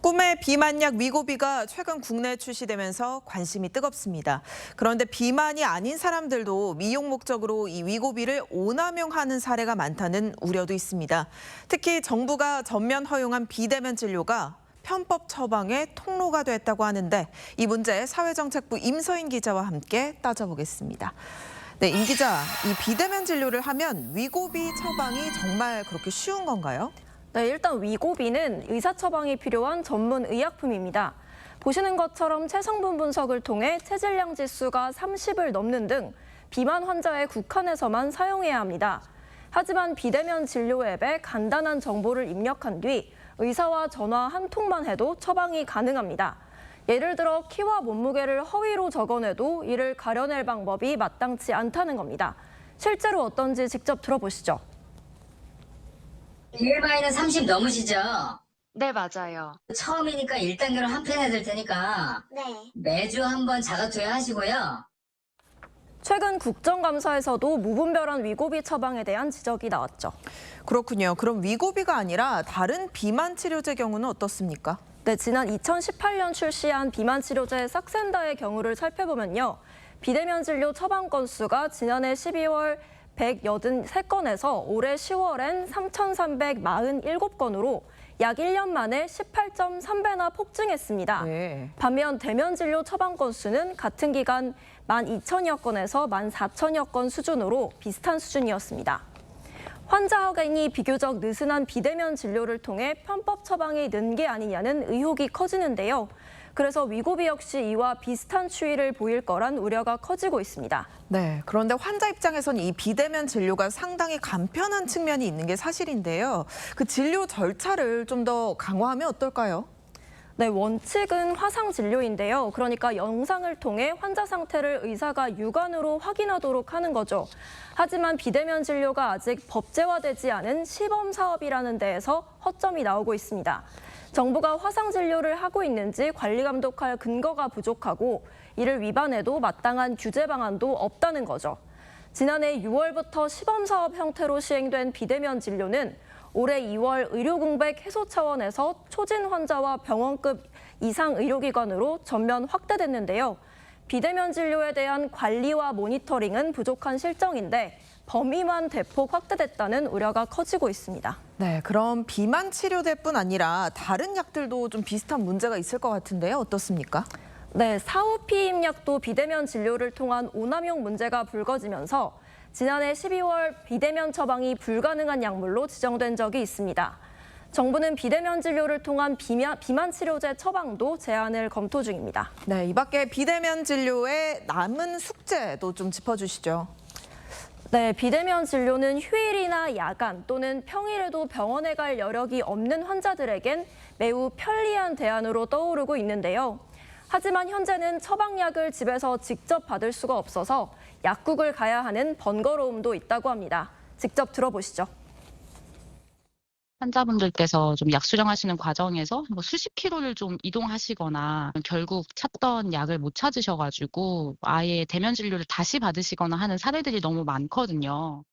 꿈의 비만약 위고비가 최근 국내에 출시되면서 관심이 뜨겁습니다. 그런데 비만이 아닌 사람들도 미용 목적으로 이 위고비를 오남용하는 사례가 많다는 우려도 있습니다. 특히 정부가 전면 허용한 비대면 진료가 편법 처방의 통로가 됐다고 하는데 이 문제 사회정책부 임서인 기자와 함께 따져보겠습니다. 네, 임 기자, 이 비대면 진료를 하면 위고비 처방이 정말 그렇게 쉬운 건가요? 네, 일단 위고비는 의사 처방이 필요한 전문 의약품입니다. 보시는 것처럼 체성분 분석을 통해 체질량 지수가 30을 넘는 등 비만 환자에 국한해서만 사용해야 합니다. 하지만 비대면 진료 앱에 간단한 정보를 입력한 뒤 의사와 전화 한 통만 해도 처방이 가능합니다. 예를 들어 키와 몸무게를 허위로 적어내도 이를 가려낼 방법이 마땅치 않다는 겁니다. 실제로 어떤지 직접 들어보시죠. BMI는 30 넘으시죠? 네, 맞아요. 처음이니까 1단계로 한 편 해야 될 테니까 네. 매주 한번 자가투여 하시고요. 최근 국정감사에서도 무분별한 위고비 처방에 대한 지적이 나왔죠. 그렇군요. 그럼 위고비가 아니라 다른 비만 치료제 경우는 어떻습니까? 네, 지난 2018년 출시한 비만 치료제 삭센다의 경우를 살펴보면요. 비대면 진료 처방 건수가 지난해 12월 183건에서 올해 10월엔 3,347건으로 약 1년 만에 18.3배나 폭증했습니다. 네. 반면 대면 진료 처방 건수는 같은 기간 12,000여 건에서 14,000여 건 수준으로 비슷한 수준이었습니다. 환자 확인이 비교적 느슨한 비대면 진료를 통해 편법 처방이 는 게 아니냐는 의혹이 커지는데요. 그래서 위고비 역시 이와 비슷한 추이를 보일 거란 우려가 커지고 있습니다. 네, 그런데 환자 입장에서는 이 비대면 진료가 상당히 간편한 측면이 있는 게 사실인데요. 그 진료 절차를 좀 더 강화하면 어떨까요? 네, 원칙은 화상 진료인데요. 그러니까 영상을 통해 환자 상태를 의사가 육안으로 확인하도록 하는 거죠. 하지만 비대면 진료가 아직 법제화되지 않은 시범 사업이라는 데에서 허점이 나오고 있습니다. 정부가 화상 진료를 하고 있는지 관리 감독할 근거가 부족하고 이를 위반해도 마땅한 규제 방안도 없다는 거죠. 지난해 6월부터 시범 사업 형태로 시행된 비대면 진료는 올해 2월 의료 공백 해소 차원에서 초진 환자와 병원급 이상 의료기관으로 전면 확대됐는데요. 비대면 진료에 대한 관리와 모니터링은 부족한 실정인데 범위만 대폭 확대됐다는 우려가 커지고 있습니다. 네, 그럼 비만 치료제뿐 아니라 다른 약들도 좀 비슷한 문제가 있을 것 같은데요. 어떻습니까? 네, 사후피임 약도 비대면 진료를 통한 오남용 문제가 불거지면서 지난해 12월 비대면 처방이 불가능한 약물로 지정된 적이 있습니다. 정부는 비대면 진료를 통한 비만 치료제 처방도 제한을 검토 중입니다. 네, 이 밖에 비대면 진료의 남은 숙제도 좀 짚어주시죠. 네, 비대면 진료는 휴일이나 야간 또는 평일에도 병원에 갈 여력이 없는 환자들에겐 매우 편리한 대안으로 떠오르고 있는데요. 하지만 현재는 처방약을 집에서 직접 받을 수가 없어서 약국을 가야 하는 번거로움도 있다고 합니다. 직접 들어보시죠. 환자분들께서 좀 약 수령하시는 과정에서 뭐 수십 킬로를 좀 이동하시거나 결국 찾던 약을 못 찾으셔가지고 아예 대면 진료를 다시 받으시거나 하는 사례들이 너무 많거든요.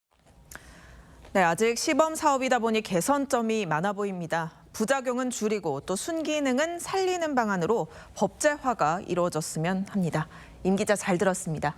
네, 아직 시범 사업이다 보니 개선점이 많아 보입니다. 부작용은 줄이고 또 순기능은 살리는 방안으로 법제화가 이루어졌으면 합니다. 임 기자 잘 들었습니다.